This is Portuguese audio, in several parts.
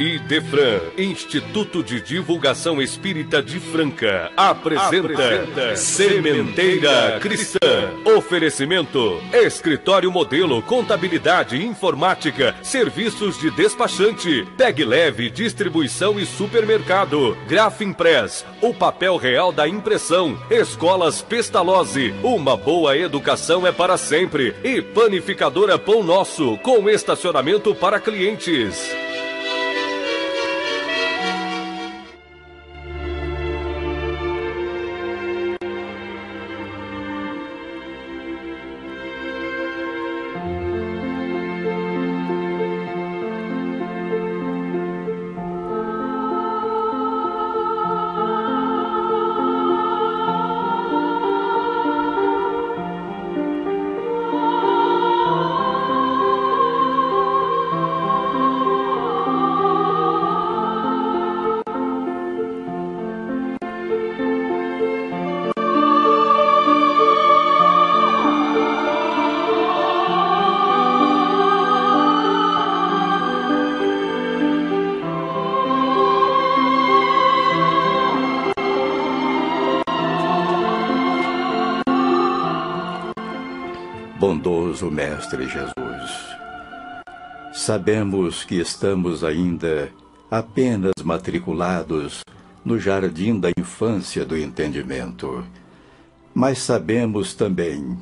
IDEFRAN, Instituto de Divulgação Espírita de Franca, apresenta Sementeira Cristã. Oferecimento: Escritório Modelo, Contabilidade, Informática, Serviços de Despachante, Pegue Leve, Distribuição e Supermercado, Grafimpress, o papel real da impressão, Escolas Pestalozzi, uma boa educação é para sempre, e Panificadora Pão Nosso, com estacionamento para clientes. Bondoso Mestre Jesus, sabemos que estamos ainda apenas matriculados no jardim da infância do entendimento, mas sabemos também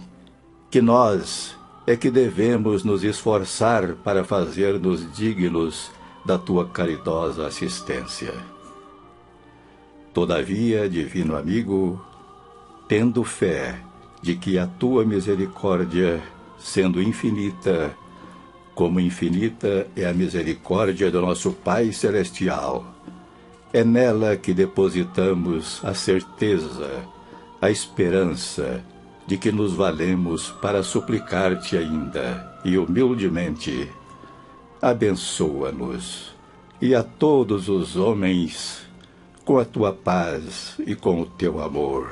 que nós é que devemos nos esforçar para fazer-nos dignos da tua caridosa assistência. Todavia, divino amigo, tendo fé de que a tua misericórdia, sendo infinita, como infinita é a misericórdia do nosso Pai Celestial, é nela que depositamos a certeza, a esperança de que nos valemos para suplicar-te ainda, e humildemente, abençoa-nos, e a todos os homens, com a tua paz e com o teu amor.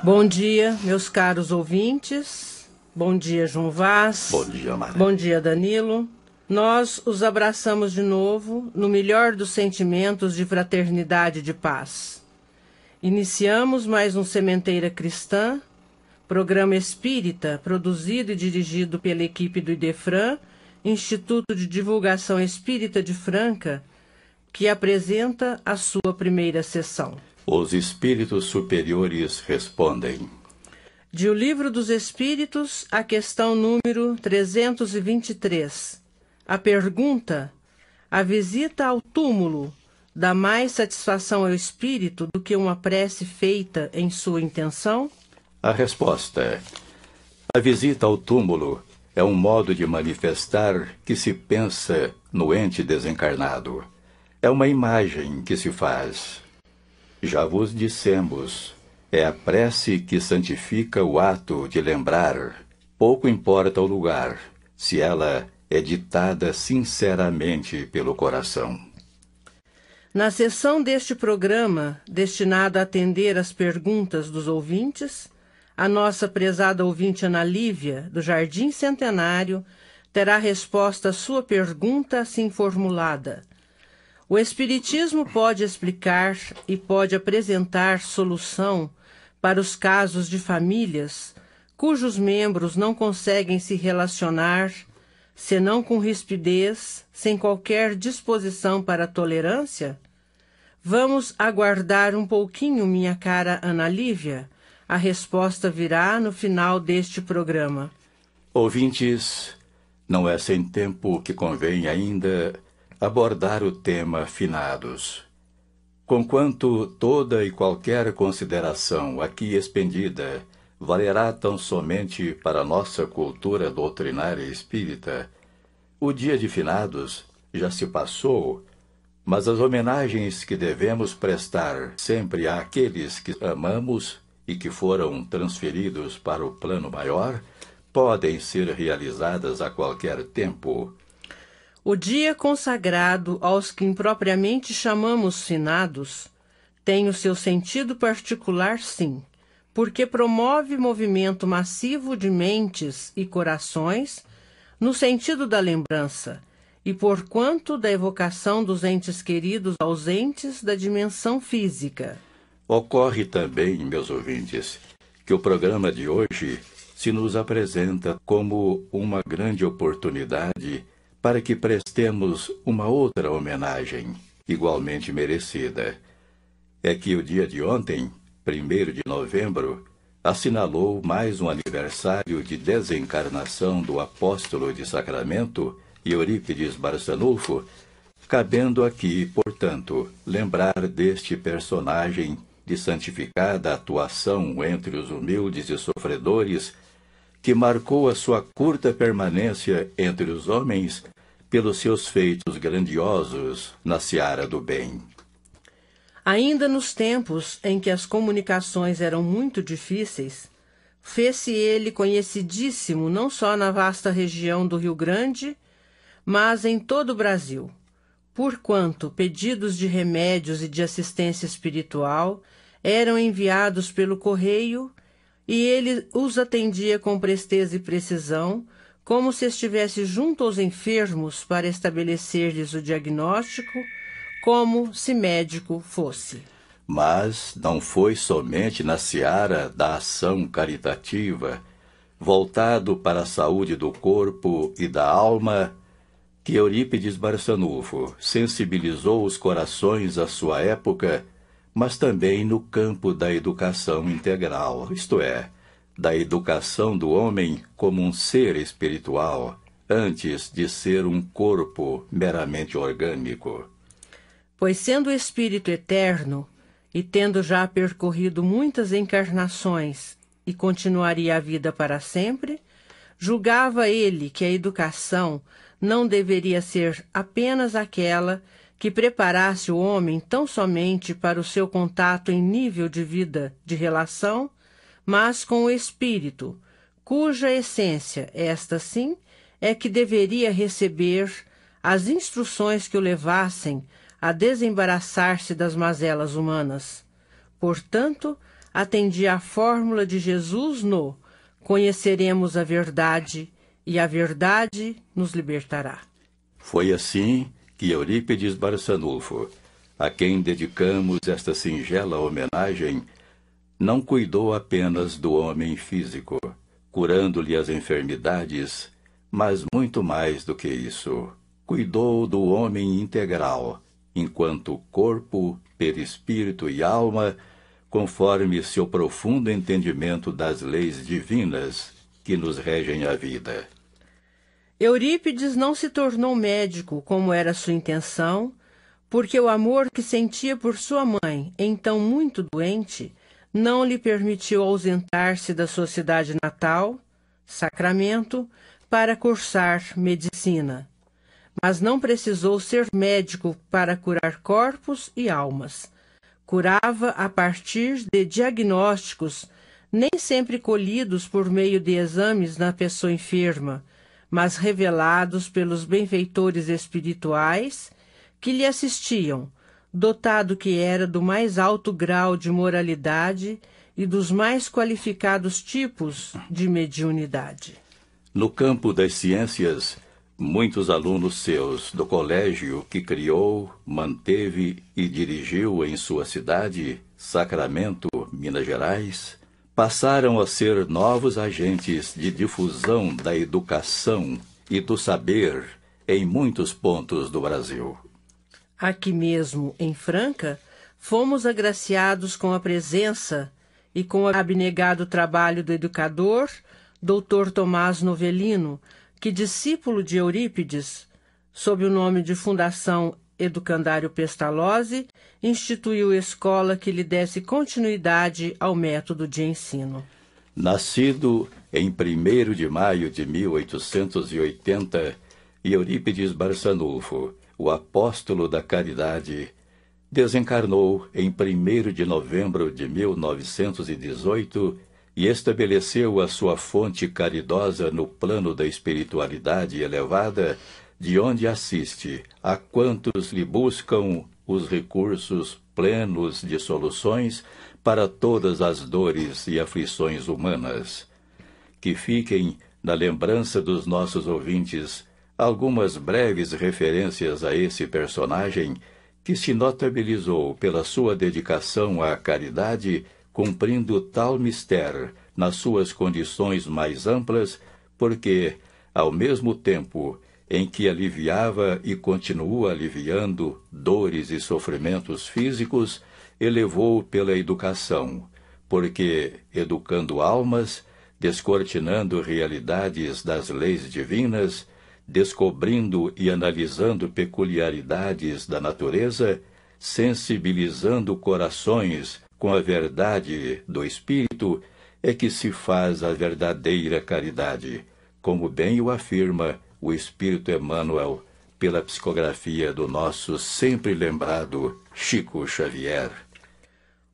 Bom dia, meus caros ouvintes. Bom dia, João Vaz. Bom dia, Maria. Bom dia, Danilo. Nós os abraçamos de novo no melhor dos sentimentos de fraternidade e de paz. Iniciamos mais um Sementeira Cristã, programa espírita produzido e dirigido pela equipe do IDEFRAN, Instituto de Divulgação Espírita de Franca, que apresenta a sua primeira sessão. Os Espíritos Superiores respondem. De O Livro dos Espíritos, a questão número 323. A pergunta: a visita ao túmulo dá mais satisfação ao espírito do que uma prece feita em sua intenção? A resposta: a visita ao túmulo é um modo de manifestar que se pensa no ente desencarnado. É uma imagem que se faz. Já vos dissemos, é a prece que santifica o ato de lembrar. Pouco importa o lugar, se ela é ditada sinceramente pelo coração. Na sessão deste programa, destinado a atender às perguntas dos ouvintes, a nossa prezada ouvinte Ana Lívia, do Jardim Centenário, terá resposta à sua pergunta assim formulada. O Espiritismo pode explicar e pode apresentar solução para os casos de famílias cujos membros não conseguem se relacionar, senão com rispidez, sem qualquer disposição para a tolerância? Vamos aguardar um pouquinho, minha cara Ana Lívia. A resposta virá no final deste programa. Ouvintes, não é sem tempo que convém ainda abordar o tema finados. Conquanto toda e qualquer consideração aqui expendida valerá tão somente para nossa cultura doutrinária espírita, o dia de finados já se passou, mas as homenagens que devemos prestar sempre àqueles que amamos e que foram transferidos para o plano maior podem ser realizadas a qualquer tempo. O dia consagrado aos que impropriamente chamamos finados tem o seu sentido particular, sim, porque promove movimento massivo de mentes e corações no sentido da lembrança e porquanto da evocação dos entes queridos ausentes da dimensão física. Ocorre também, meus ouvintes, que o programa de hoje se nos apresenta como uma grande oportunidade para que prestemos uma outra homenagem, igualmente merecida. É que o dia de ontem, 1º de novembro, assinalou mais um aniversário de desencarnação do apóstolo de Sacramento, Eurípides Barçanufo, cabendo aqui, portanto, lembrar deste personagem de santificada atuação entre os humildes e sofredores, que marcou a sua curta permanência entre os homens pelos seus feitos grandiosos na seara do bem. Ainda nos tempos em que as comunicações eram muito difíceis, fez-se ele conhecidíssimo não só na vasta região do Rio Grande, mas em todo o Brasil, porquanto pedidos de remédios e de assistência espiritual eram enviados pelo correio e ele os atendia com presteza e precisão, como se estivesse junto aos enfermos para estabelecer-lhes o diagnóstico, como se médico fosse. Mas não foi somente na seara da ação caritativa, voltado para a saúde do corpo e da alma, que Eurípides Barçanufo sensibilizou os corações à sua época, mas também no campo da educação integral, isto é, da educação do homem como um ser espiritual, antes de ser um corpo meramente orgânico. Pois sendo o espírito eterno, e tendo já percorrido muitas encarnações e continuaria a vida para sempre, julgava ele que a educação não deveria ser apenas aquela que preparasse o homem tão somente para o seu contato em nível de vida de relação, mas com o espírito, cuja essência, esta sim, é que deveria receber as instruções que o levassem a desembaraçar-se das mazelas humanas. Portanto, atendia à fórmula de Jesus no conheceremos a verdade e a verdade nos libertará. Foi assim que Eurípides Barçanufo, a quem dedicamos esta singela homenagem, não cuidou apenas do homem físico, curando-lhe as enfermidades, mas muito mais do que isso, cuidou do homem integral, enquanto corpo, perispírito e alma, conforme seu profundo entendimento das leis divinas que nos regem a vida. Eurípides não se tornou médico, como era sua intenção, porque o amor que sentia por sua mãe, então muito doente, não lhe permitiu ausentar-se da sua cidade natal, Sacramento, para cursar medicina. Mas não precisou ser médico para curar corpos e almas. Curava a partir de diagnósticos, nem sempre colhidos por meio de exames na pessoa enferma, mas revelados pelos benfeitores espirituais que lhe assistiam, dotado que era do mais alto grau de moralidade e dos mais qualificados tipos de mediunidade. No campo das ciências, muitos alunos seus do colégio que criou, manteve e dirigiu em sua cidade, Sacramento, Minas Gerais, passaram a ser novos agentes de difusão da educação e do saber em muitos pontos do Brasil. Aqui mesmo, em Franca, fomos agraciados com a presença e com o abnegado trabalho do educador, Dr. Tomás Novelino, que, discípulo de Eurípides, sob o nome de Fundação Educandário Pestalozzi, instituiu escola que lhe desse continuidade ao método de ensino. Nascido em 1º de maio de 1880, Eurípides Barçanufo, o apóstolo da caridade, desencarnou em 1º de novembro de 1918 e estabeleceu a sua fonte caridosa no plano da espiritualidade elevada, de onde assiste a quantos lhe buscam os recursos plenos de soluções para todas as dores e aflições humanas. Que fiquem na lembrança dos nossos ouvintes algumas breves referências a esse personagem que se notabilizou pela sua dedicação à caridade, cumprindo tal mistério nas suas condições mais amplas, porque, ao mesmo tempo em que aliviava e continua aliviando dores e sofrimentos físicos, elevou pela educação, porque, educando almas, descortinando realidades das leis divinas, descobrindo e analisando peculiaridades da natureza, sensibilizando corações com a verdade do Espírito, é que se faz a verdadeira caridade, como bem o afirma o Espírito Emmanuel pela psicografia do nosso sempre lembrado Chico Xavier.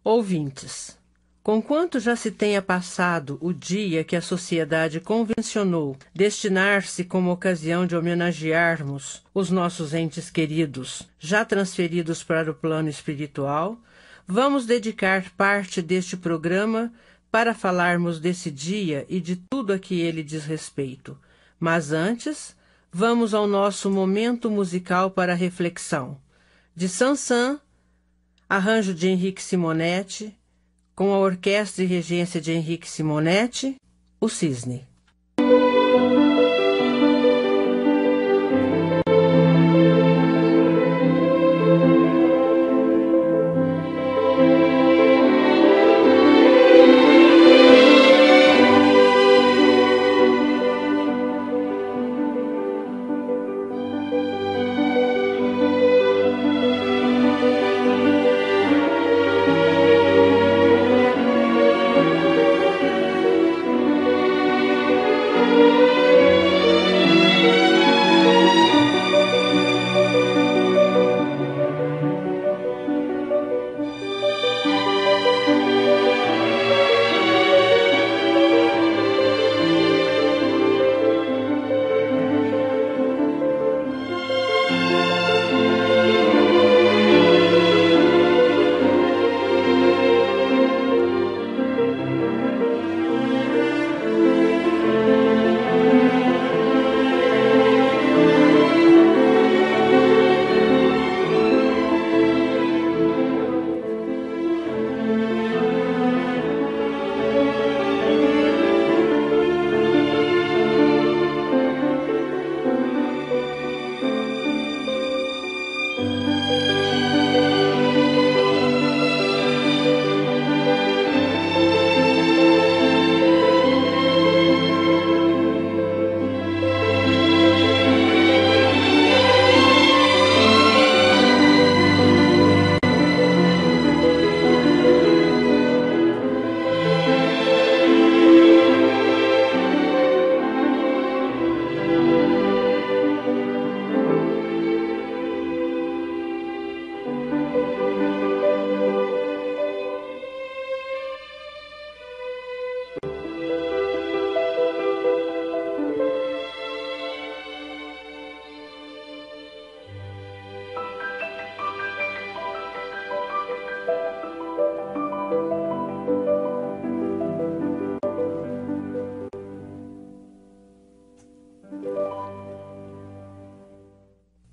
Ouvintes, conquanto já se tenha passado o dia que a sociedade convencionou destinar-se como ocasião de homenagearmos os nossos entes queridos, já transferidos para o plano espiritual, vamos dedicar parte deste programa para falarmos desse dia e de tudo a que ele diz respeito. Mas antes, vamos ao nosso momento musical para reflexão. De Sansã, arranjo de Henrique Simonetti, com a orquestra e regência de Henrique Simonetti, o Cisne.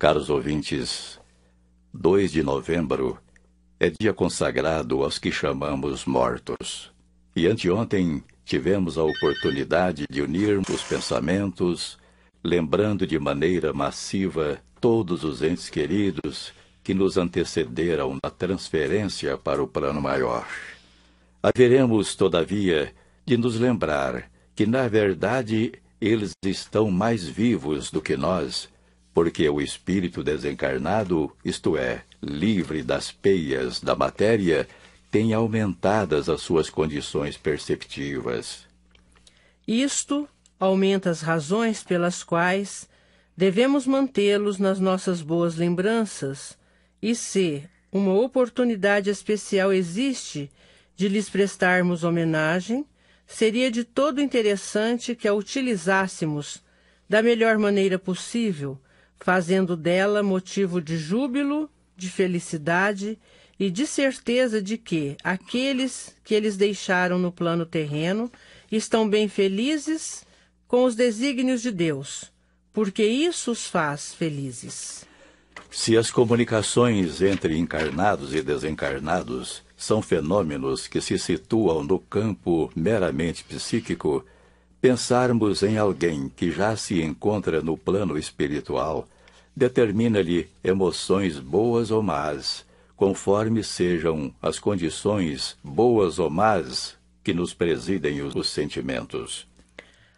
Caros ouvintes, 2 de novembro é dia consagrado aos que chamamos mortos. E anteontem tivemos a oportunidade de unirmos os pensamentos, lembrando de maneira massiva todos os entes queridos que nos antecederam na transferência para o plano maior. Haveremos, todavia, de nos lembrar que, na verdade, eles estão mais vivos do que nós, porque o espírito desencarnado, isto é, livre das peias da matéria, tem aumentadas as suas condições perceptivas. Isto aumenta as razões pelas quais devemos mantê-los nas nossas boas lembranças, e se uma oportunidade especial existe de lhes prestarmos homenagem, seria de todo interessante que a utilizássemos da melhor maneira possível, fazendo dela motivo de júbilo, de felicidade e de certeza de que aqueles que eles deixaram no plano terreno estão bem felizes com os desígnios de Deus, porque isso os faz felizes. Se as comunicações entre encarnados e desencarnados são fenômenos que se situam no campo meramente psíquico, pensarmos em alguém que já se encontra no plano espiritual determina-lhe emoções boas ou más, conforme sejam as condições boas ou más que nos presidem os sentimentos.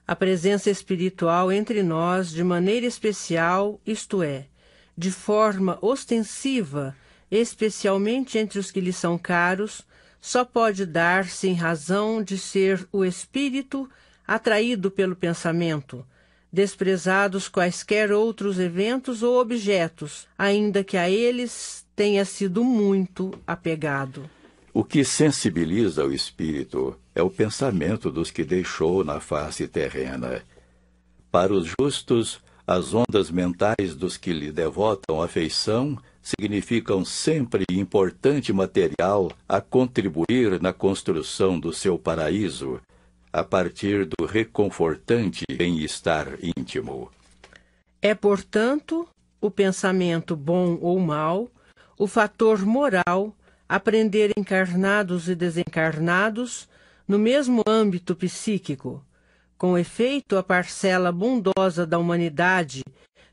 A presença espiritual entre nós, de maneira especial, isto é, de forma ostensiva, especialmente entre os que lhe são caros, só pode dar-se em razão de ser o espírito atraído pelo pensamento, desprezados quaisquer outros eventos ou objetos, ainda que a eles tenha sido muito apegado. O que sensibiliza o espírito é o pensamento dos que deixou na face terrena. Para os justos, as ondas mentais dos que lhe devotam afeição significam sempre importante material a contribuir na construção do seu paraíso, a partir do reconfortante bem-estar íntimo. É, portanto, o pensamento bom ou mau, o fator moral, aprender encarnados e desencarnados no mesmo âmbito psíquico. Com efeito, a parcela bondosa da humanidade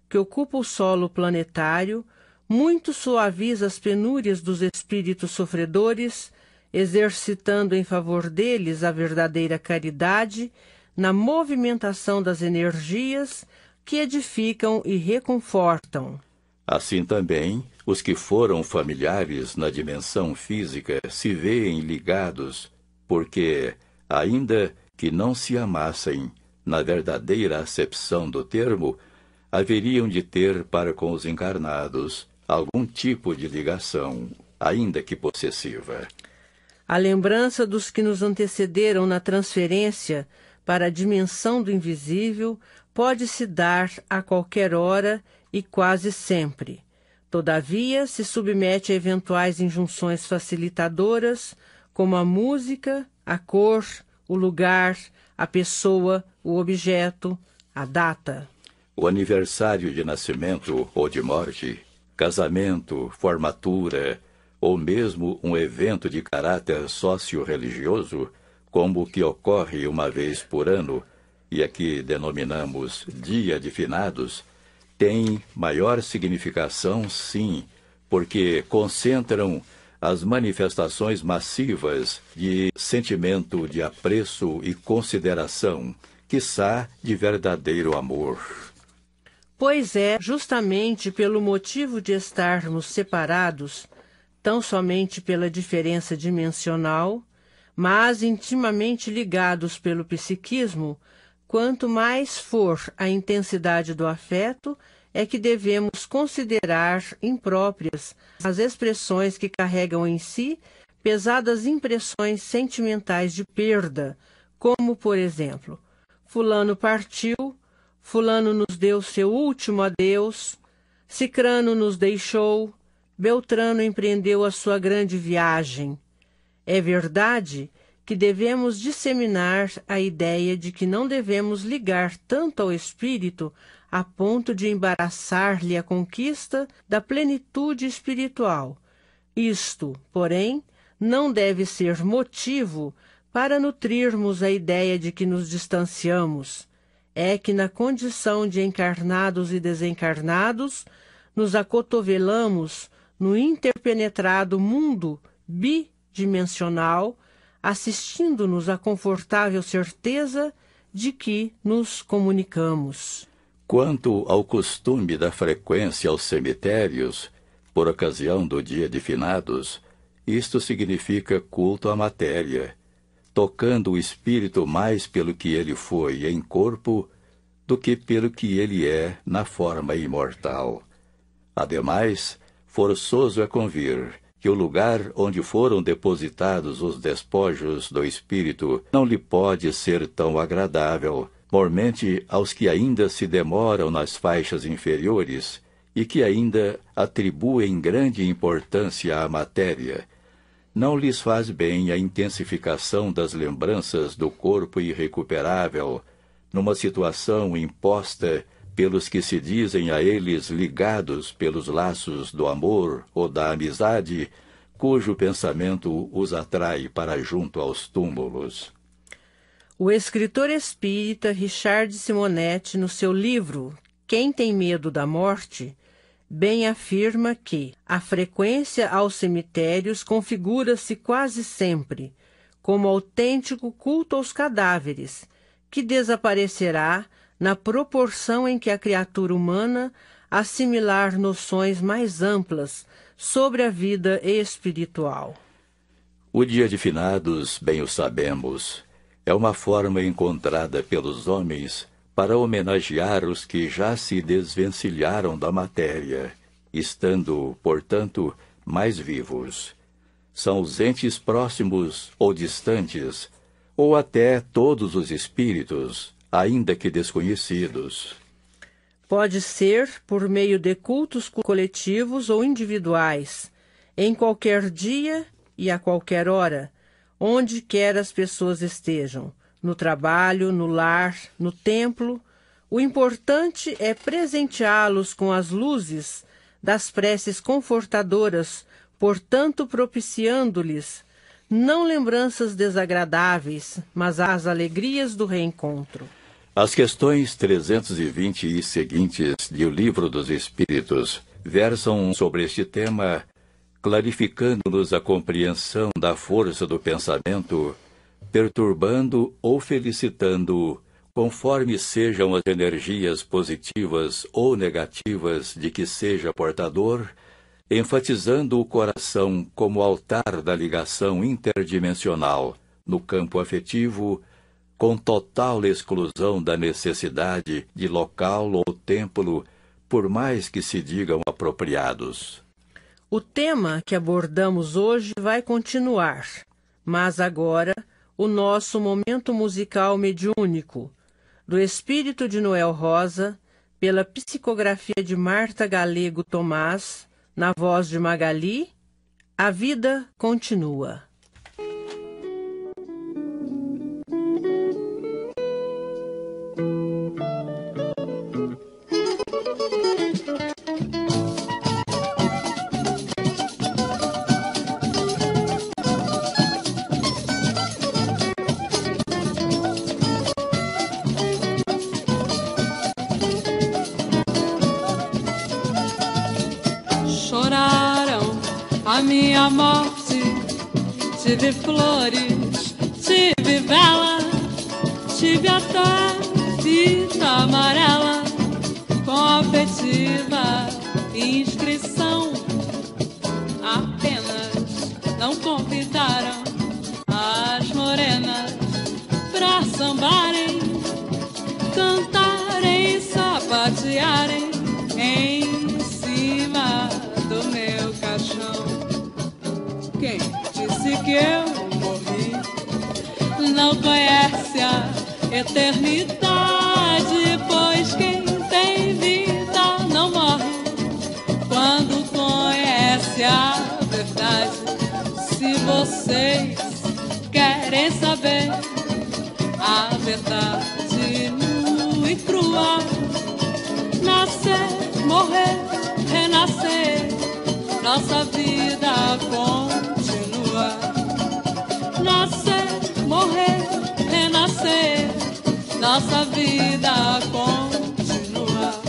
que ocupa o solo planetário muito suaviza as penúrias dos espíritos sofredores, exercitando em favor deles a verdadeira caridade na movimentação das energias que edificam e reconfortam. Assim também, os que foram familiares na dimensão física se veem ligados, porque, ainda que não se amassem, na verdadeira acepção do termo, haveriam de ter para com os encarnados algum tipo de ligação, ainda que possessiva. A lembrança dos que nos antecederam na transferência para a dimensão do invisível pode-se dar a qualquer hora e quase sempre. Todavia, se submete a eventuais injunções facilitadoras, como a música, a cor, o lugar, a pessoa, o objeto, a data. O aniversário de nascimento ou de morte, casamento, formatura, ou mesmo um evento de caráter socio-religioso, como o que ocorre uma vez por ano, e aqui denominamos Dia de Finados, tem maior significação, sim, porque concentram as manifestações massivas de sentimento de apreço e consideração, quiçá de verdadeiro amor. Pois é justamente pelo motivo de estarmos separados, tão somente pela diferença dimensional, mas intimamente ligados pelo psiquismo, quanto mais for a intensidade do afeto, é que devemos considerar impróprias as expressões que carregam em si pesadas impressões sentimentais de perda, como, por exemplo, fulano partiu, fulano nos deu seu último adeus, cicrano nos deixou, Beltrano empreendeu a sua grande viagem. É verdade que devemos disseminar a ideia de que não devemos ligar tanto ao espírito a ponto de embaraçar-lhe a conquista da plenitude espiritual. Isto, porém, não deve ser motivo para nutrirmos a ideia de que nos distanciamos. É que na condição de encarnados e desencarnados, nos acotovelamos no interpenetrado mundo bidimensional, assistindo-nos à confortável certeza de que nos comunicamos. Quanto ao costume da frequência aos cemitérios, por ocasião do Dia de Finados, isto significa culto à matéria, tocando o espírito mais pelo que ele foi em corpo do que pelo que ele é na forma imortal. Ademais, forçoso é convir que o lugar onde foram depositados os despojos do espírito não lhe pode ser tão agradável, mormente aos que ainda se demoram nas faixas inferiores e que ainda atribuem grande importância à matéria, não lhes faz bem a intensificação das lembranças do corpo irrecuperável, numa situação imposta pelos que se dizem a eles ligados pelos laços do amor ou da amizade, cujo pensamento os atrai para junto aos túmulos. O escritor espírita Richard Simonetti, no seu livro Quem tem medo da morte, bem afirma que a frequência aos cemitérios configura-se quase sempre como autêntico culto aos cadáveres, que desaparecerá na proporção em que a criatura humana assimilar noções mais amplas sobre a vida espiritual. O dia de finados, bem o sabemos, é uma forma encontrada pelos homens para homenagear os que já se desvencilharam da matéria, estando, portanto, mais vivos. São os entes próximos ou distantes, ou até todos os espíritos, ainda que desconhecidos. Pode ser por meio de cultos coletivos ou individuais, em qualquer dia e a qualquer hora, onde quer as pessoas estejam, no trabalho, no lar, no templo. O importante é presenteá-los com as luzes das preces confortadoras, portanto propiciando-lhes não lembranças desagradáveis, mas as alegrias do reencontro. As questões 320 e seguintes de O Livro dos Espíritos versam sobre este tema, clarificando-nos a compreensão da força do pensamento, perturbando ou felicitando, conforme sejam as energias positivas ou negativas de que seja portador, enfatizando o coração como altar da ligação interdimensional no campo afetivo, com total exclusão da necessidade de local ou templo, por mais que se digam apropriados. O tema que abordamos hoje vai continuar, mas agora o nosso momento musical mediúnico, do espírito de Noel Rosa, pela psicografia de Marta Galego Tomás, na voz de Magali, A Vida Continua. A minha morte, tive flores, tive vela, tive até fita amarela, com afetiva inscrição. Apenas não convidaram as morenas pra sambarem, cantarem, sapatearem em cima do meu caixão. Quem disse que eu morri não conhece a eternidade, pois quem tem vida não morre quando conhece a verdade. Se vocês querem saber a verdade nua e crua, nascer, morrer, renascer, nossa vida continua. Nascer, morrer, renascer, nossa vida continua.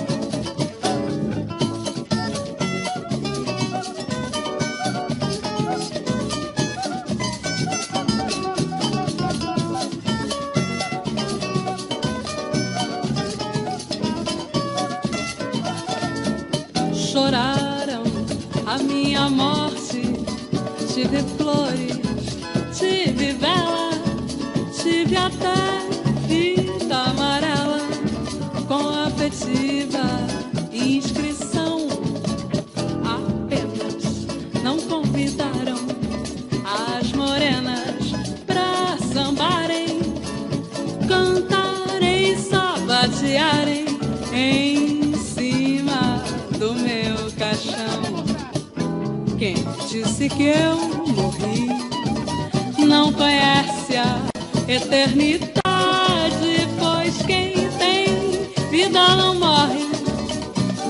Choraram a minha morte, tive flores, tive vela, tive até fita amarela, com afetiva inscrição. Apenas não convidaram as morenas pra sambarem, cantarem, sapatearem em cima do meu paixão. Quem disse que eu morri não conhece a eternidade, pois quem tem vida não morre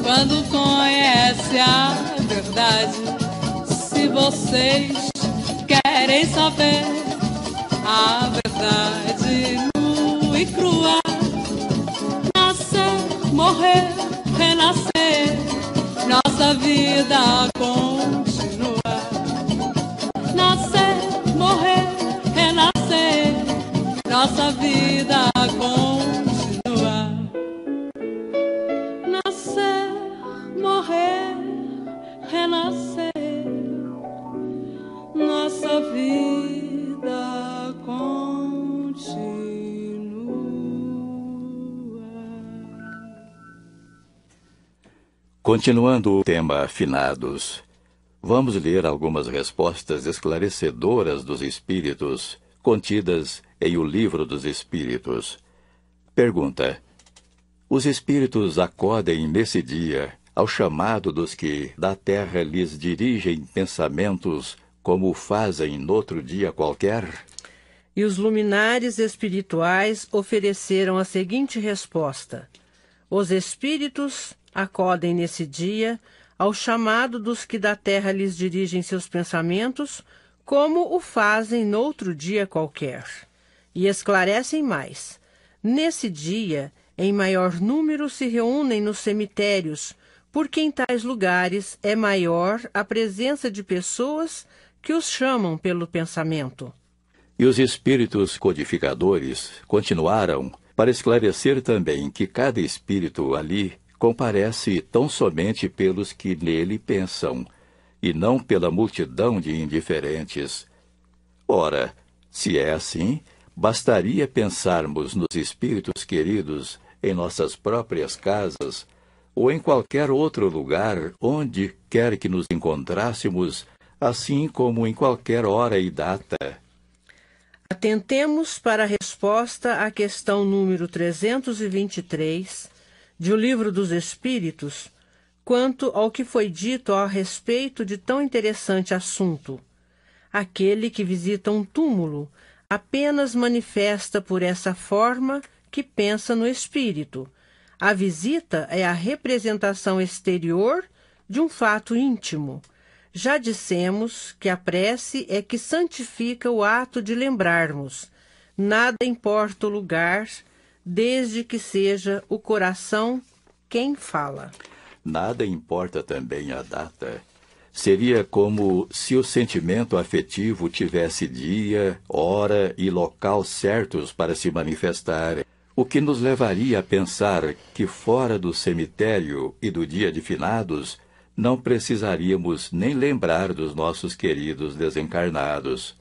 quando conhece a verdade. Se vocês querem saber a verdade nua e crua, nascer, morrer, renascer, nossa vida continua. Nascer, morrer, renascer, nossa vida continua. Nascer, morrer, renascer, nossa vida continua. Continuando o tema Finados, vamos ler algumas respostas esclarecedoras dos Espíritos, contidas em O Livro dos Espíritos. Pergunta: os Espíritos acodem nesse dia ao chamado dos que da terra lhes dirigem pensamentos, como fazem noutro dia qualquer? E os luminares espirituais ofereceram a seguinte resposta: os Espíritos acodem nesse dia ao chamado dos que da terra lhes dirigem seus pensamentos, como o fazem noutro dia qualquer. E esclarecem mais: nesse dia, em maior número se reúnem nos cemitérios, porque em tais lugares é maior a presença de pessoas que os chamam pelo pensamento. E os Espíritos codificadores continuaram para esclarecer também que cada espírito ali comparece tão somente pelos que nele pensam, e não pela multidão de indiferentes. Ora, se é assim, bastaria pensarmos nos espíritos queridos em nossas próprias casas, ou em qualquer outro lugar onde quer que nos encontrássemos, assim como em qualquer hora e data. Atentemos para a resposta à questão número 323 de O Livro dos Espíritos, quanto ao que foi dito a respeito de tão interessante assunto. Aquele que visita um túmulo apenas manifesta por essa forma que pensa no espírito. A visita é a representação exterior de um fato íntimo. Já dissemos que a prece é que santifica o ato de lembrarmos. Nada importa o lugar, desde que seja o coração quem fala. Nada importa também a data. Seria como se o sentimento afetivo tivesse dia, hora e local certos para se manifestar, o que nos levaria a pensar que fora do cemitério e do dia de finados, não precisaríamos nem lembrar dos nossos queridos desencarnados.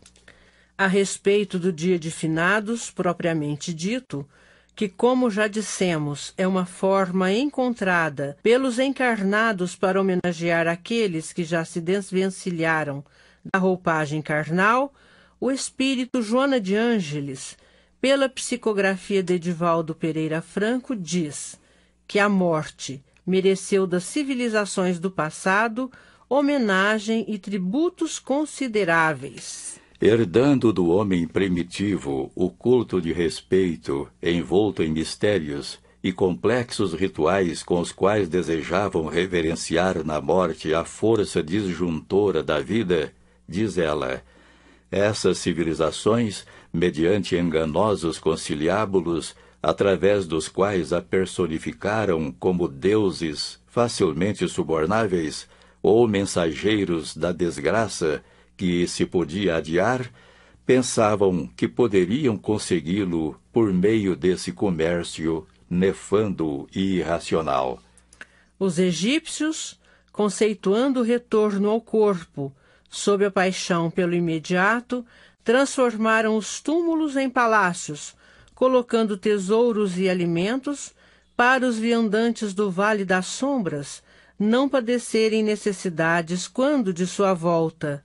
A respeito do dia de finados, propriamente dito, que, como já dissemos, é uma forma encontrada pelos encarnados para homenagear aqueles que já se desvencilharam da roupagem carnal, o espírito Joana de Ângeles, pela psicografia de Edivaldo Pereira Franco, diz que a morte mereceu das civilizações do passado homenagem e tributos consideráveis. Herdando do homem primitivo o culto de respeito envolto em mistérios e complexos rituais com os quais desejavam reverenciar na morte a força disjuntora da vida, diz ela, essas civilizações, mediante enganosos conciliábulos, através dos quais a personificaram como deuses facilmente subornáveis ou mensageiros da desgraça que se podia adiar, pensavam que poderiam consegui-lo por meio desse comércio nefando e irracional. Os egípcios, conceituando o retorno ao corpo sob a paixão pelo imediato, transformaram os túmulos em palácios, colocando tesouros e alimentos para os viandantes do Vale das Sombras não padecerem necessidades quando de sua volta.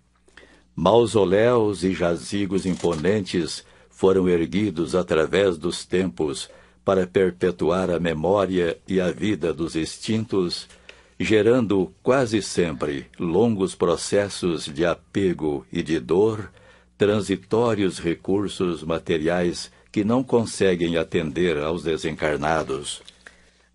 Mausoléus e jazigos imponentes foram erguidos através dos tempos para perpetuar a memória e a vida dos extintos, gerando quase sempre longos processos de apego e de dor, transitórios recursos materiais que não conseguem atender aos desencarnados.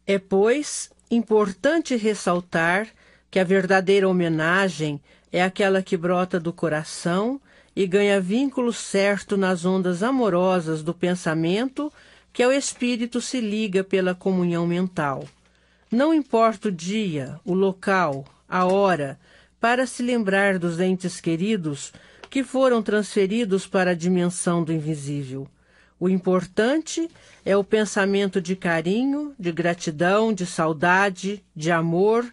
É, pois, importante ressaltar que a verdadeira homenagem é aquela que brota do coração e ganha vínculo certo nas ondas amorosas do pensamento que ao espírito se liga pela comunhão mental. Não importa o dia, o local, a hora, para se lembrar dos entes queridos que foram transferidos para a dimensão do invisível. O importante é o pensamento de carinho, de gratidão, de saudade, de amor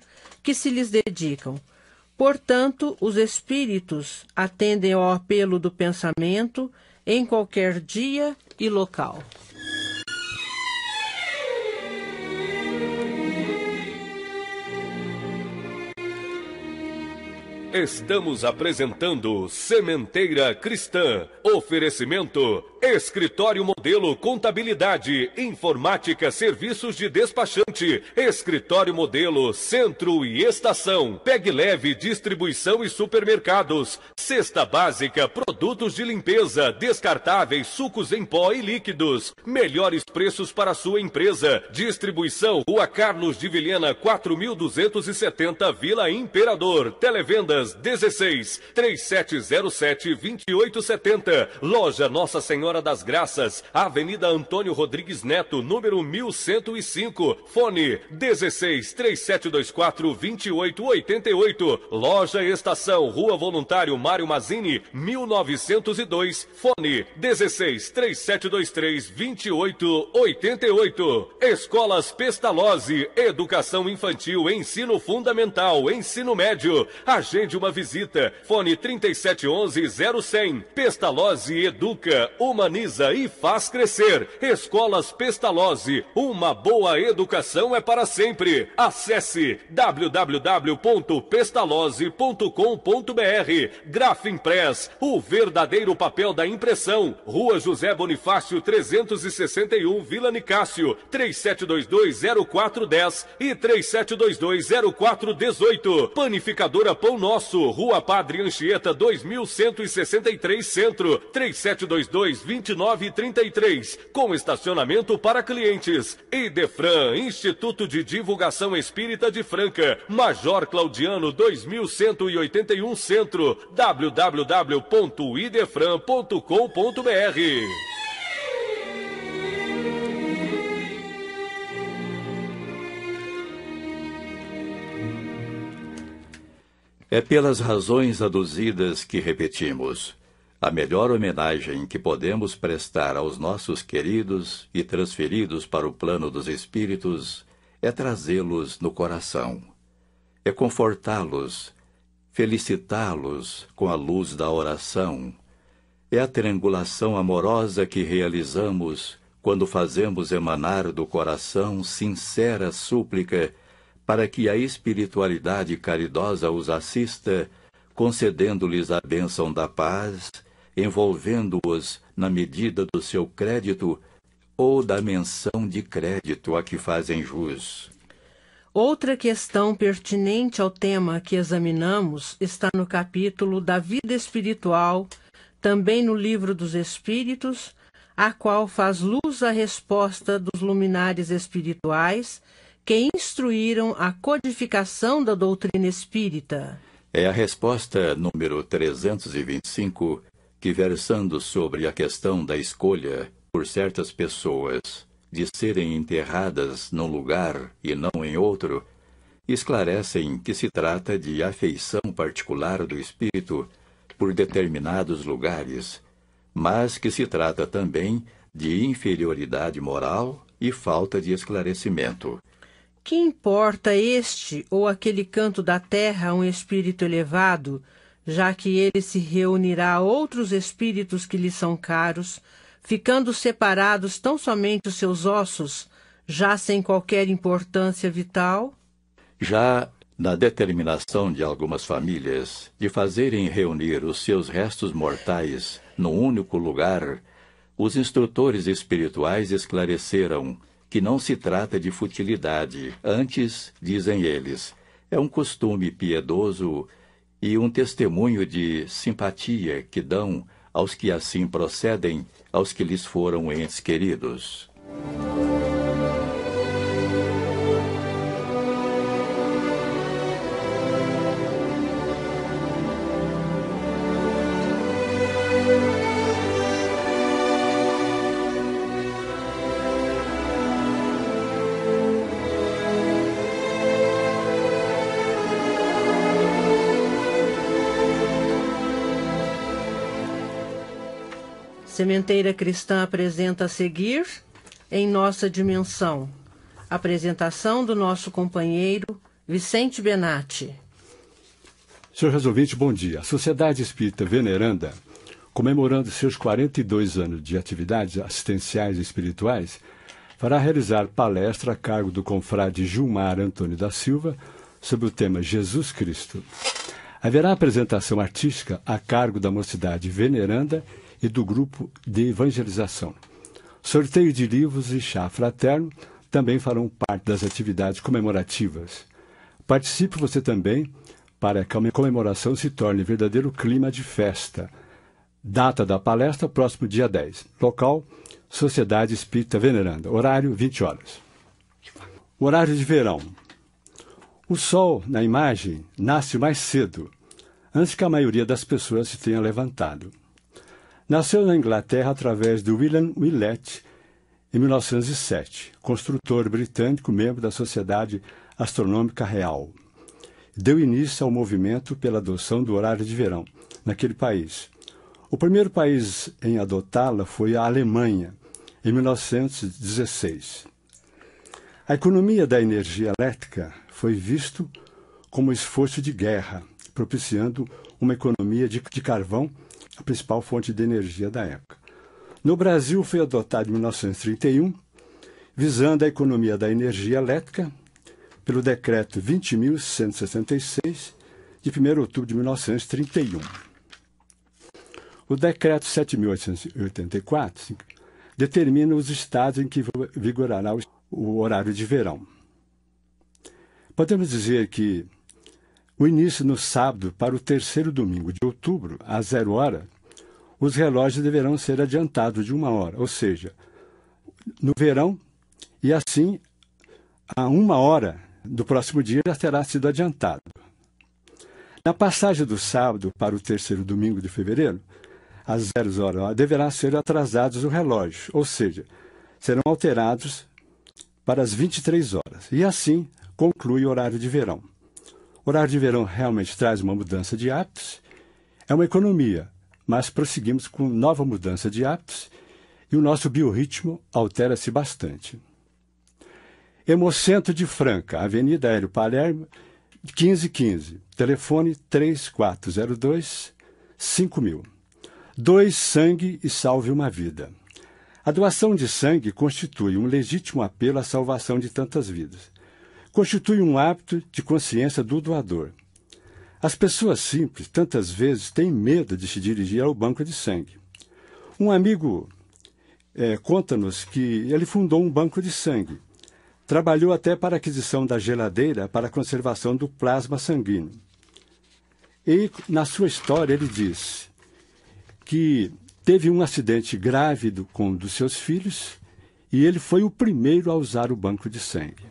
que se lhes dedicam. Portanto, os espíritos atendem ao apelo do pensamento em qualquer dia e local. Estamos apresentando Sementeira Cristã. Oferecimento: Escritório Modelo Contabilidade, Informática, Serviços de Despachante, Escritório Modelo Centro e Estação, Pegue Leve Distribuição e Supermercados, Cesta Básica, Produtos de Limpeza, Descartáveis, Sucos em Pó e Líquidos, melhores preços para sua empresa. Distribuição: Rua Carlos de Vilhena, 4270, Vila Imperador. Televendas 16 3707 2870. Loja Nossa Senhora das Graças, Avenida Antônio Rodrigues Neto, número 1105. Fone 16 3724 2888. Loja Estação, Rua Voluntário Mário Mazzini, 1902. Fone 16 3723 2888. Escolas Pestalozzi, Educação Infantil, Ensino Fundamental, Ensino Médio. Agende uma visita. Fone 3711-0100. Pestalozzi educa, humaniza e faz crescer. Escolas Pestalozzi, uma boa educação é para sempre. Acesse www.pestalozzi.com.br. Grafimpress, o verdadeiro papel da impressão. Rua José Bonifácio 361, Vila Nicásio, 3722-0410 e 3722-0418. Panificadora Pão Nosso, Rua Padre Anchieta 2163 Centro, 3722-2933, com estacionamento para clientes. Idefran, Instituto de Divulgação Espírita de Franca, Major Claudiano 2181 Centro, www.idefran.com.br. É pelas razões aduzidas que repetimos. A melhor homenagem que podemos prestar aos nossos queridos e transferidos para o plano dos espíritos é trazê-los no coração. É confortá-los, felicitá-los com a luz da oração. É a triangulação amorosa que realizamos quando fazemos emanar do coração sincera súplica para que a espiritualidade caridosa os assista, concedendo-lhes a bênção da paz, envolvendo-os na medida do seu crédito ou da menção de crédito a que fazem jus. Outra questão pertinente ao tema que examinamos está no capítulo da vida espiritual, também no Livro dos Espíritos, a qual faz luz a resposta dos luminares espirituais que instruíram a codificação da doutrina espírita. É a resposta número 325, que, versando sobre a questão da escolha por certas pessoas de serem enterradas num lugar e não em outro, esclarecem que se trata de afeição particular do espírito por determinados lugares, mas que se trata também de inferioridade moral e falta de esclarecimento. Que importa este ou aquele canto da terra a um espírito elevado, já que ele se reunirá a outros espíritos que lhe são caros, ficando separados tão somente os seus ossos, já sem qualquer importância vital? Já na determinação de algumas famílias de fazerem reunir os seus restos mortais num único lugar, os instrutores espirituais esclareceram que não se trata de futilidade, antes, dizem eles, É um costume piedoso e um testemunho de simpatia que dão aos que assim procedem, aos que lhes foram entes queridos. Sementeira Cristã apresenta a seguir, em nossa dimensão, apresentação do nosso companheiro Vicente Benatti. Senhores ouvintes, bom dia. A Sociedade Espírita Veneranda, comemorando seus 42 anos de atividades assistenciais e espirituais, fará realizar palestra a cargo do confrade Gilmar Antônio da Silva sobre o tema Jesus Cristo. Haverá apresentação artística a cargo da Mocidade Veneranda e do grupo de evangelização. Sorteio de livros e chá fraterno também farão parte das atividades comemorativas. Participe você também para que a comemoração se torne verdadeiro clima de festa. Data da palestra, próximo dia 10. Local, Sociedade Espírita Veneranda. Horário, 20 horas. Horário de verão. O sol, na imagem, nasce mais cedo, antes que a maioria das pessoas se tenha levantado. Nasceu na Inglaterra através de William Willett, em 1907, construtor britânico, membro da Sociedade Astronômica Real. Deu início ao movimento pela adoção do horário de verão naquele país. O primeiro país em adotá-la foi a Alemanha, em 1916. A economia da energia elétrica foi visto como esforço de guerra, propiciando uma economia de carvão, a principal fonte de energia da época. No Brasil, foi adotado em 1931, visando a economia da energia elétrica, pelo Decreto 20.166, de 1º de outubro de 1931. O Decreto 7.884 determina os estados em que vigorará o horário de verão. Podemos dizer que o início no sábado para o terceiro domingo de outubro, às 0 horas, os relógios deverão ser adiantados de 1 hora, ou seja, no verão, e assim, a 1 hora do próximo dia já terá sido adiantado. Na passagem do sábado para o terceiro domingo de fevereiro, às 0 horas, deverá ser atrasados o relógio, ou seja, serão alterados para as 23 horas, e assim conclui o horário de verão. O horário de verão realmente traz uma mudança de hábitos, é uma economia, mas prosseguimos com nova mudança de hábitos e o nosso biorritmo altera-se bastante. Hemocentro de Franca, Avenida Hélio Palermo, 1515, telefone 3402-5000. Doe sangue e salve uma vida. A doação de sangue constitui um legítimo apelo à salvação de tantas vidas. Constitui um hábito de consciência do doador. As pessoas simples, tantas vezes, têm medo de se dirigir ao banco de sangue. Um amigo conta-nos que ele fundou um banco de sangue. Trabalhou até para a aquisição da geladeira para a conservação do plasma sanguíneo. E, na sua história, ele diz que teve um acidente grave com um dos seus filhos e ele foi o primeiro a usar o banco de sangue.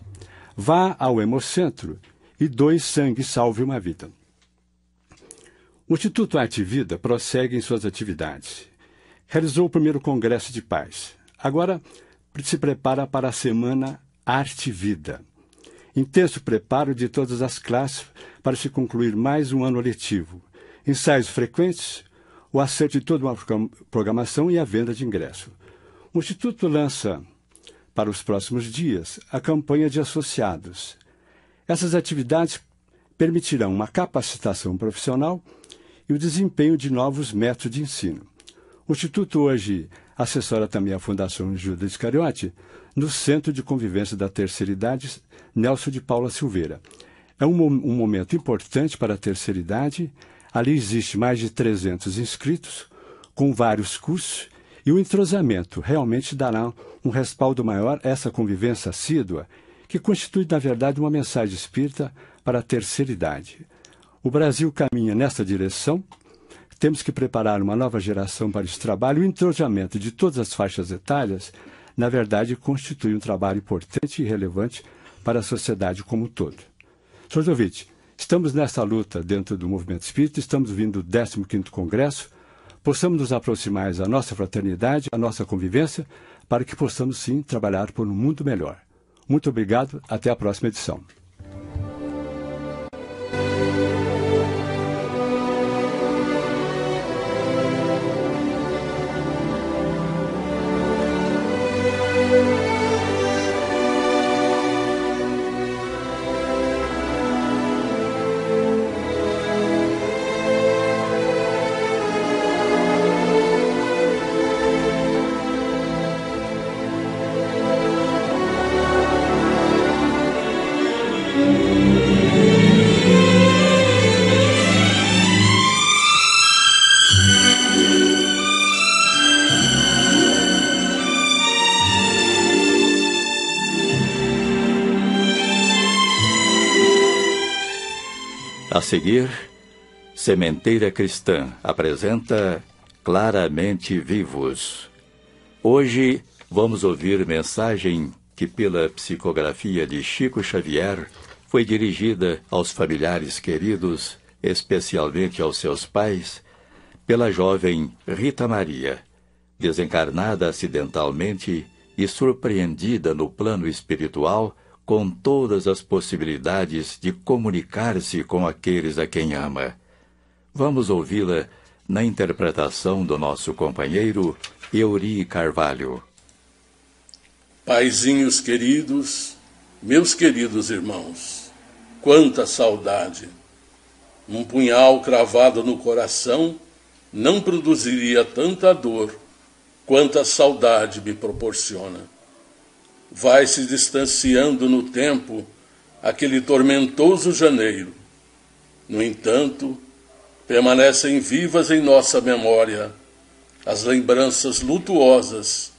Vá ao Hemocentro e doe sangue e salve uma vida. O Instituto Arte e Vida prossegue em suas atividades. Realizou o primeiro Congresso de Paz. Agora se prepara para a Semana Arte e Vida. Intenso preparo de todas as classes para se concluir mais um ano letivo. Ensaios frequentes, o acerto de toda uma programação e a venda de ingresso. O Instituto lança, para os próximos dias, a campanha de associados. Essas atividades permitirão uma capacitação profissional e o desempenho de novos métodos de ensino. O Instituto hoje assessora também a Fundação Judas Iscariote no Centro de Convivência da Terceira Idade, Nelson de Paula Silveira. É um momento importante para a terceira idade. Ali existe mais de 300 inscritos, com vários cursos, e o entrosamento realmente dará um respaldo maior a essa convivência assídua, que constitui, na verdade, uma mensagem espírita para a terceira idade. O Brasil caminha nesta direção. Temos que preparar uma nova geração para esse trabalho. O entrojamento de todas as faixas etárias, na verdade, constitui um trabalho importante e relevante para a sociedade como um todo. Sr. Jovite, estamos nessa luta dentro do movimento espírita, estamos vindo do 15º Congresso, possamos nos aproximar da nossa fraternidade, a nossa convivência, para que possamos, sim, trabalhar por um mundo melhor. Muito obrigado, até a próxima edição. A seguir, Sementeira Cristã apresenta Claramente Vivos. Hoje vamos ouvir mensagem que, pela psicografia de Chico Xavier, foi dirigida aos familiares queridos, especialmente aos seus pais, pela jovem Rita Maria, desencarnada acidentalmente e surpreendida no plano espiritual com todas as possibilidades de comunicar-se com aqueles a quem ama. Vamos ouvi-la na interpretação do nosso companheiro Euri Carvalho. Paizinhos queridos, meus queridos irmãos, quanta saudade! Um punhal cravado no coração não produziria tanta dor quanta saudade me proporciona. Vai se distanciando no tempo aquele tormentoso janeiro. No entanto, permanecem vivas em nossa memória as lembranças lutuosas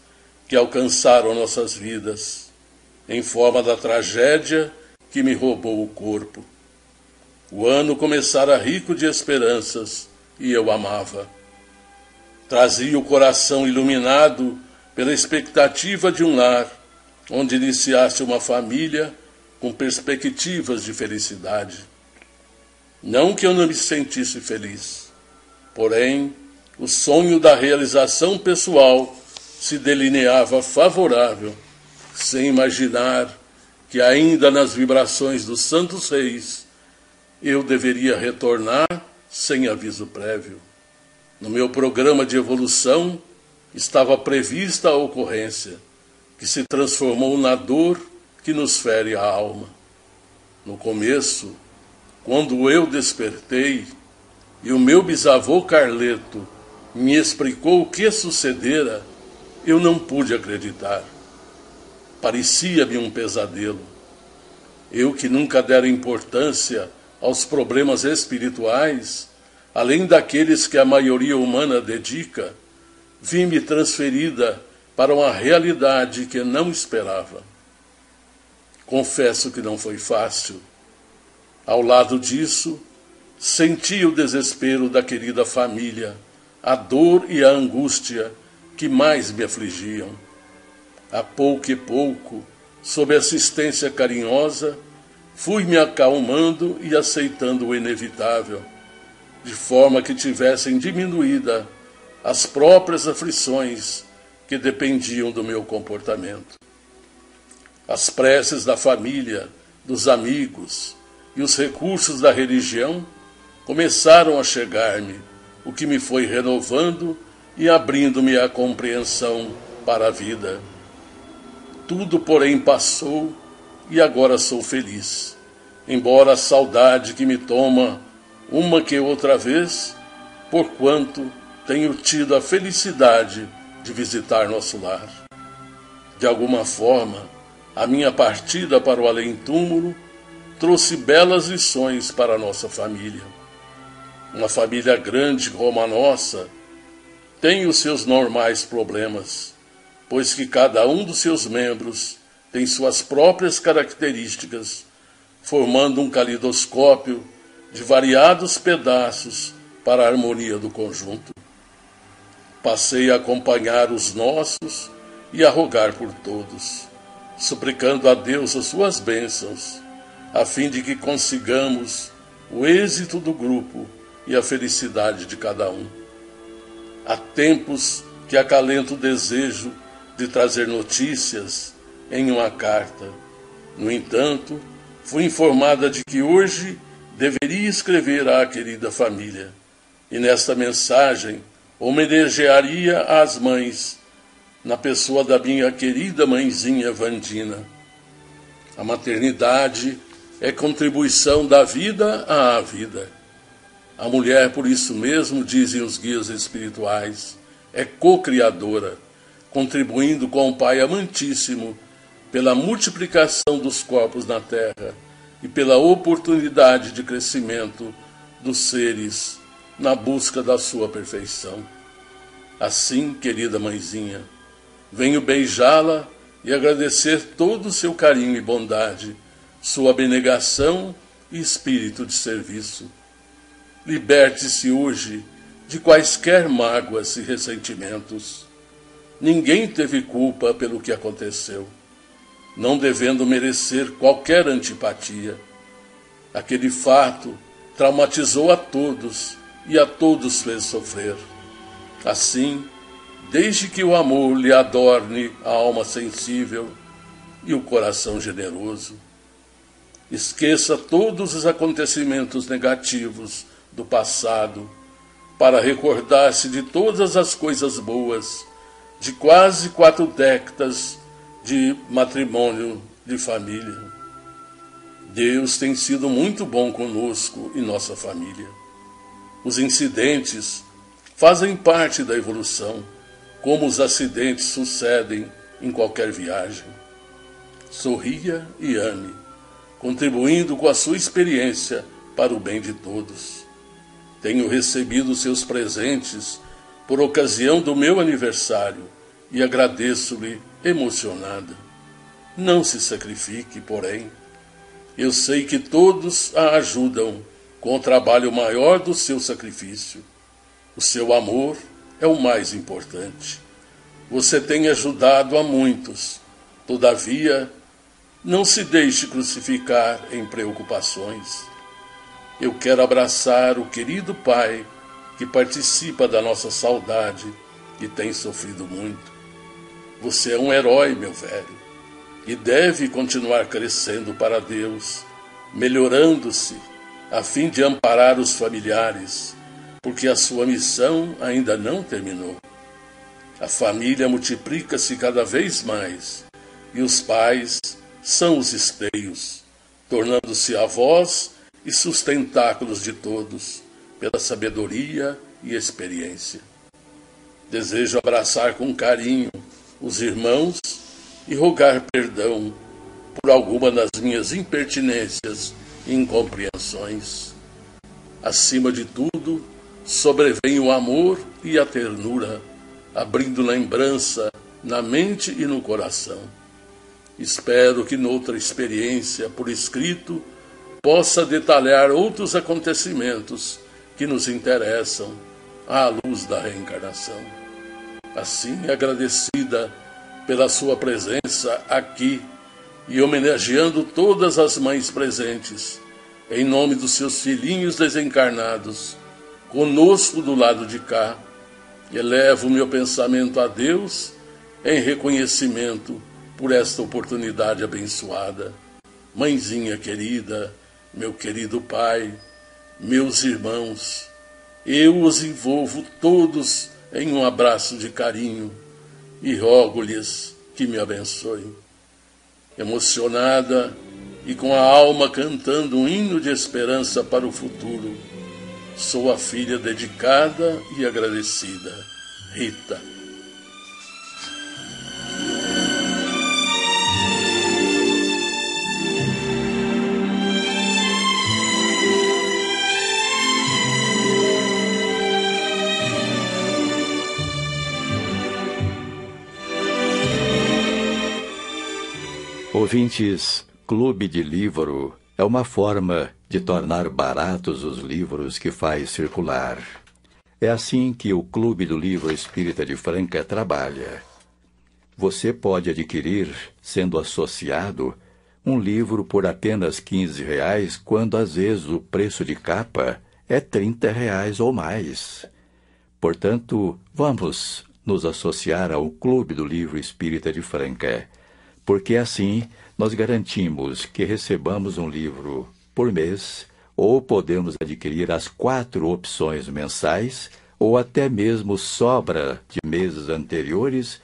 que alcançaram nossas vidas, em forma da tragédia que me roubou o corpo. O ano começara rico de esperanças e eu amava. Trazia o coração iluminado pela expectativa de um lar, onde iniciasse uma família com perspectivas de felicidade. Não que eu não me sentisse feliz, porém, o sonho da realização pessoal se delineava favorável, sem imaginar que ainda nas vibrações dos santos reis eu deveria retornar sem aviso prévio. No meu programa de evolução estava prevista a ocorrência, que se transformou na dor que nos fere a alma. No começo, quando eu despertei e o meu bisavô Carleto me explicou o que sucedera, eu não pude acreditar. Parecia-me um pesadelo. Eu que nunca dera importância aos problemas espirituais, além daqueles que a maioria humana dedica, vi-me transferida para uma realidade que não esperava. Confesso que não foi fácil. Ao lado disso, senti o desespero da querida família, a dor e a angústia que mais me afligiam. A pouco e pouco, sob assistência carinhosa, fui me acalmando e aceitando o inevitável, de forma que tivessem diminuída as próprias aflições que dependiam do meu comportamento. As preces da família, dos amigos e os recursos da religião começaram a chegar-me, o que me foi renovando e abrindo-me a compreensão para a vida. Tudo, porém, passou e agora sou feliz, embora a saudade que me toma uma que outra vez, porquanto tenho tido a felicidade de visitar nosso lar. De alguma forma, a minha partida para o além-túmulo trouxe belas lições para a nossa família. Uma família grande como a nossa tem os seus normais problemas, pois que cada um dos seus membros tem suas próprias características, formando um calidoscópio de variados pedaços para a harmonia do conjunto. Passei a acompanhar os nossos e a rogar por todos, suplicando a Deus as suas bênçãos, a fim de que consigamos o êxito do grupo e a felicidade de cada um. Há tempos que acalento o desejo de trazer notícias em uma carta. No entanto, fui informada de que hoje deveria escrever à querida família, e nesta mensagem homenagearia as mães, na pessoa da minha querida mãezinha Vandina. A maternidade é contribuição da vida à vida. A mulher, por isso mesmo, dizem os guias espirituais, é co-criadora, contribuindo com o Pai amantíssimo pela multiplicação dos corpos na Terra e pela oportunidade de crescimento dos seres na busca da sua perfeição. Assim, querida mãezinha, venho beijá-la e agradecer todo o seu carinho e bondade, sua abnegação e espírito de serviço. Liberte-se hoje de quaisquer mágoas e ressentimentos. Ninguém teve culpa pelo que aconteceu, não devendo merecer qualquer antipatia. Aquele fato traumatizou a todos e a todos fez sofrer. Assim, desde que o amor lhe adorne a alma sensível e o coração generoso, esqueça todos os acontecimentos negativos do passado para recordar-se de todas as coisas boas de quase 4 décadas de matrimônio de família. Deus tem sido muito bom conosco e nossa família. Os incidentes fazem parte da evolução, como os acidentes sucedem em qualquer viagem. Sorria e ame, contribuindo com a sua experiência para o bem de todos. Tenho recebido seus presentes por ocasião do meu aniversário e agradeço-lhe emocionada. Não se sacrifique, porém. Eu sei que todos a ajudam com o trabalho maior do seu sacrifício. O seu amor é o mais importante. Você tem ajudado a muitos. Todavia, não se deixe crucificar em preocupações. Eu quero abraçar o querido pai que participa da nossa saudade e tem sofrido muito. Você é um herói, meu velho, e deve continuar crescendo para Deus, melhorando-se, a fim de amparar os familiares, porque a sua missão ainda não terminou. A família multiplica-se cada vez mais, e os pais são os esteios, tornando-se avós e sustentáculos de todos, pela sabedoria e experiência. Desejo abraçar com carinho os irmãos e rogar perdão por alguma das minhas impertinências e incompreensões. Acima de tudo, sobrevém o amor e a ternura, abrindo lembrança na mente e no coração. Espero que noutra experiência, por escrito, possa detalhar outros acontecimentos que nos interessam à luz da reencarnação. Assim, agradecida pela sua presença aqui e homenageando todas as mães presentes, em nome dos seus filhinhos desencarnados, conosco do lado de cá, elevo meu pensamento a Deus em reconhecimento por esta oportunidade abençoada. Mãezinha querida, meu querido pai, meus irmãos, eu os envolvo todos em um abraço de carinho e rogo-lhes que me abençoem. Emocionada e com a alma cantando um hino de esperança para o futuro, sou a filha dedicada e agradecida, Rita. Ouvintes, Clube de Livro, é uma forma de tornar baratos os livros que faz circular. É assim que o Clube do Livro Espírita de Franca trabalha. Você pode adquirir, sendo associado, um livro por apenas R$15, quando às vezes o preço de capa é R$30 ou mais. Portanto, vamos nos associar ao Clube do Livro Espírita de Franca, porque assim nós garantimos que recebamos um livro por mês, ou podemos adquirir as 4 opções mensais, ou até mesmo sobra de meses anteriores,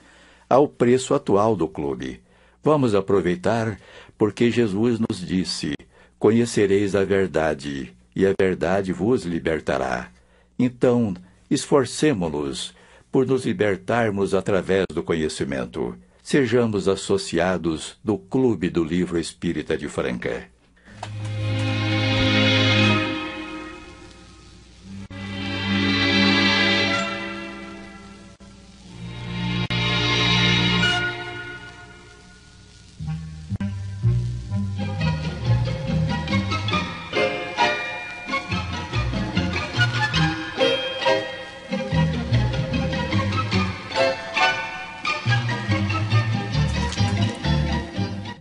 ao preço atual do clube. Vamos aproveitar, porque Jesus nos disse: conhecereis a verdade, e a verdade vos libertará. Então, esforcemo-nos por nos libertarmos através do conhecimento. Sejamos associados do Clube do Livro Espírita de Franca.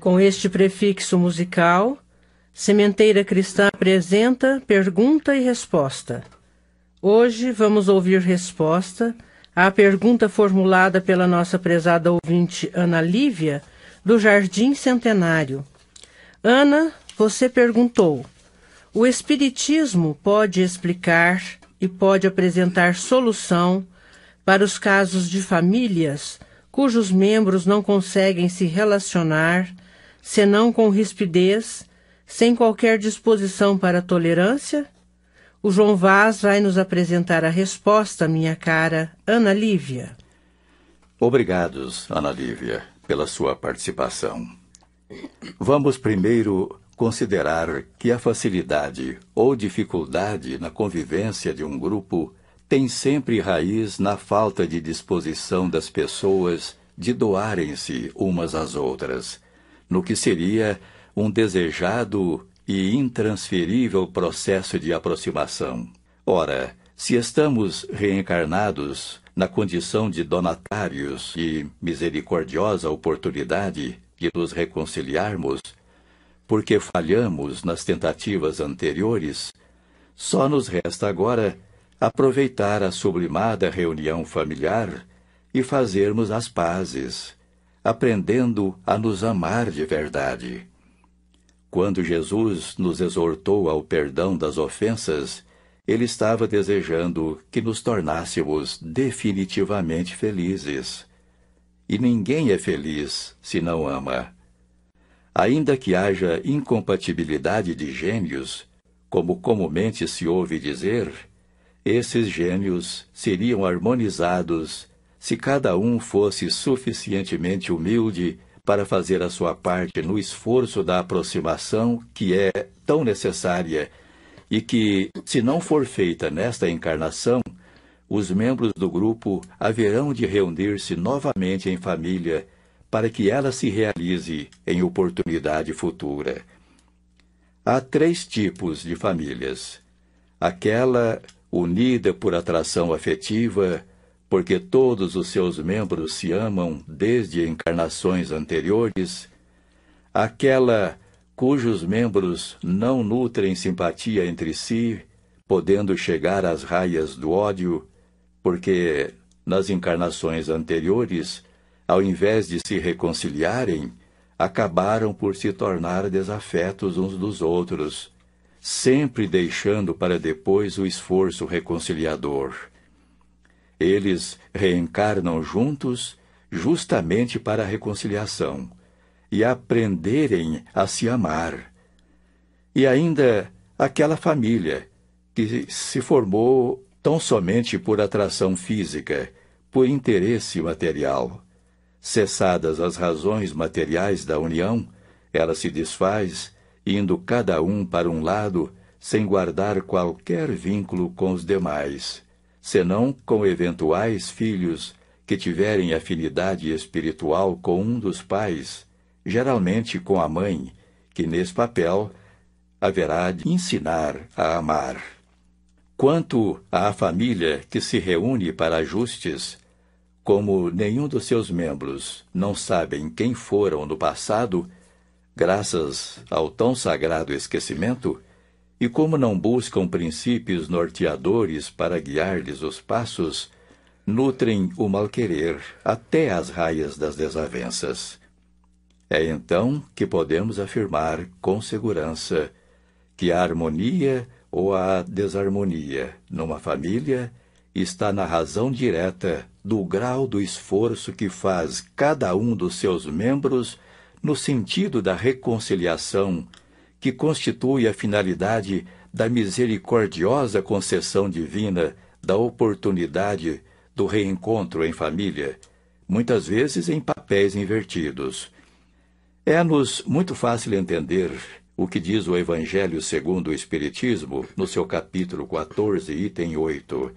Com este prefixo musical, Sementeira Cristã apresenta pergunta e resposta. Hoje vamos ouvir resposta à pergunta formulada pela nossa prezada ouvinte Ana Lívia, do Jardim Centenário. Ana, você perguntou: o Espiritismo pode explicar e pode apresentar solução para os casos de famílias cujos membros não conseguem se relacionar senão com rispidez, sem qualquer disposição para a tolerância? O João Vaz vai nos apresentar a resposta, minha cara Ana Lívia. Obrigados, Ana Lívia, pela sua participação. Vamos primeiro considerar que a facilidade ou dificuldade na convivência de um grupo tem sempre raiz na falta de disposição das pessoas de doarem-se umas às outras, no que seria um desejado e intransferível processo de aproximação. Ora, se estamos reencarnados na condição de donatários de misericordiosa oportunidade de nos reconciliarmos, porque falhamos nas tentativas anteriores, só nos resta agora aproveitar a sublimada reunião familiar e fazermos as pazes, aprendendo a nos amar de verdade. Quando Jesus nos exortou ao perdão das ofensas, ele estava desejando que nos tornássemos definitivamente felizes. E ninguém é feliz se não ama. Ainda que haja incompatibilidade de gênios, como comumente se ouve dizer, esses gênios seriam harmonizados se cada um fosse suficientemente humilde para fazer a sua parte no esforço da aproximação que é tão necessária e que, se não for feita nesta encarnação, os membros do grupo haverão de reunir-se novamente em família para que ela se realize em oportunidade futura. Há 3 tipos de famílias: aquela unida por atração afetiva, porque todos os seus membros se amam desde encarnações anteriores, aquela cujos membros não nutrem simpatia entre si, podendo chegar às raias do ódio, porque nas encarnações anteriores, ao invés de se reconciliarem, acabaram por se tornar desafetos uns dos outros, sempre deixando para depois o esforço reconciliador. Eles reencarnam juntos justamente para a reconciliação e aprenderem a se amar. E ainda aquela família que se formou tão somente por atração física, por interesse material. Cessadas as razões materiais da união, ela se desfaz, indo cada um para um lado, sem guardar qualquer vínculo com os demais, senão com eventuais filhos que tiverem afinidade espiritual com um dos pais, geralmente com a mãe, que nesse papel haverá de ensinar a amar. Quanto à família que se reúne para ajustes, como nenhum dos seus membros não sabem quem foram no passado, graças ao tão sagrado esquecimento, e como não buscam princípios norteadores para guiar-lhes os passos, nutrem o mal-querer até as raias das desavenças. É então que podemos afirmar com segurança que a harmonia ou a desarmonia numa família está na razão direta do grau do esforço que faz cada um dos seus membros no sentido da reconciliação, que constitui a finalidade da misericordiosa concessão divina da oportunidade do reencontro em família, muitas vezes em papéis invertidos. É-nos muito fácil entender o que diz o Evangelho segundo o Espiritismo, no seu capítulo 14, item 8.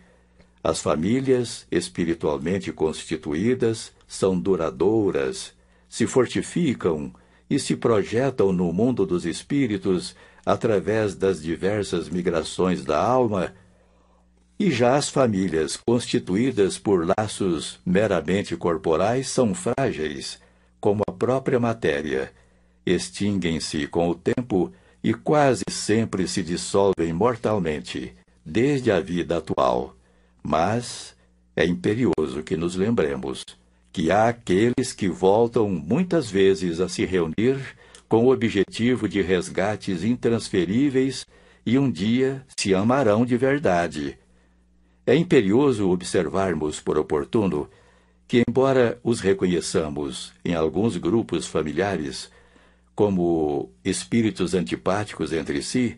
As famílias espiritualmente constituídas são duradouras, se fortificam e se projetam no mundo dos espíritos através das diversas migrações da alma, e já as famílias constituídas por laços meramente corporais são frágeis, como a própria matéria, extinguem-se com o tempo e quase sempre se dissolvem mortalmente, desde a vida atual. Mas é imperioso que nos lembremos que há aqueles que voltam muitas vezes a se reunir com o objetivo de resgates intransferíveis e um dia se amarão de verdade. É imperioso observarmos por oportuno que, embora os reconheçamos em alguns grupos familiares como espíritos antipáticos entre si,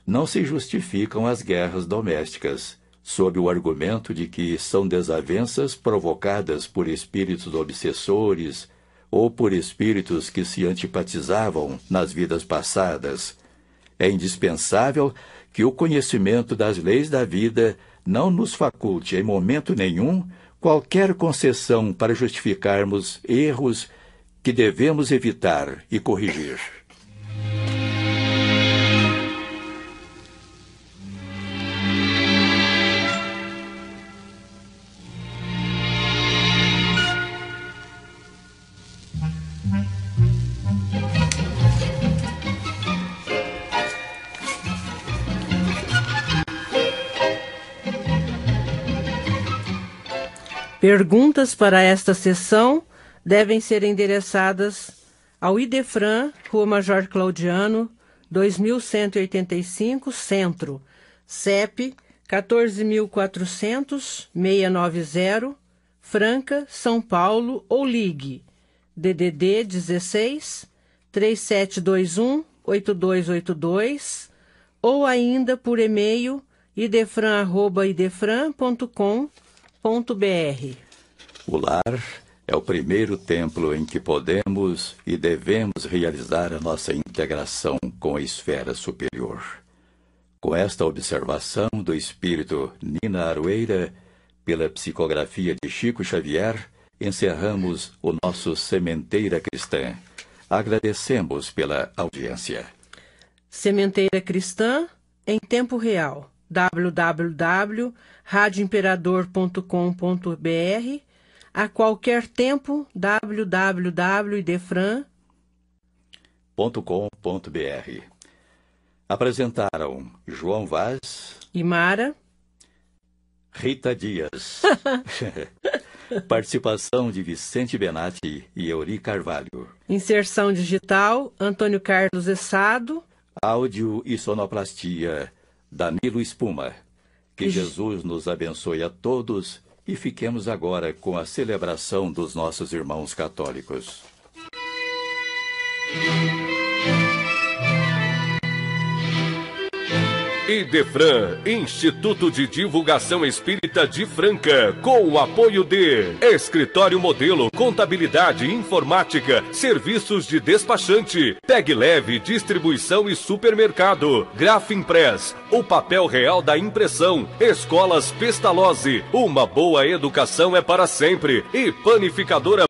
não se justificam as guerras domésticas, sob o argumento de que são desavenças provocadas por espíritos obsessores ou por espíritos que se antipatizavam nas vidas passadas. É indispensável que o conhecimento das leis da vida não nos faculte em momento nenhum qualquer concessão para justificarmos erros que devemos evitar e corrigir. Perguntas para esta sessão devem ser endereçadas ao Idefran, Rua Major Claudiano, 2185, Centro, CEP 14.400-690, Franca, São Paulo, ou ligue DDD 16 3721-8282, ou ainda por e-mail idefran@idefran.com.br. O lar é o primeiro templo em que podemos e devemos realizar a nossa integração com a esfera superior. Com esta observação do espírito Nina Aroeira, pela psicografia de Chico Xavier, encerramos o nosso Sementeira Cristã. Agradecemos pela audiência. Sementeira Cristã em tempo real. www.radioimperador.com.br. A qualquer tempo, www.idefran.com.br. Apresentaram João Vaz e Mara. Rita Dias. Participação de Vicente Benatti e Euri Carvalho. Inserção digital, Antônio Carlos Essado. Áudio e sonoplastia, Danilo Espuma. Que Jesus nos abençoe a todos e fiquemos agora com a celebração dos nossos irmãos católicos. Idefran, Instituto de Divulgação Espírita de Franca, com o apoio de Escritório Modelo, Contabilidade, Informática, Serviços de Despachante, Tag Leve, Distribuição e Supermercado, Grafimpress, o papel real da impressão, Escolas Pestalozzi, uma boa educação é para sempre, e Panificadora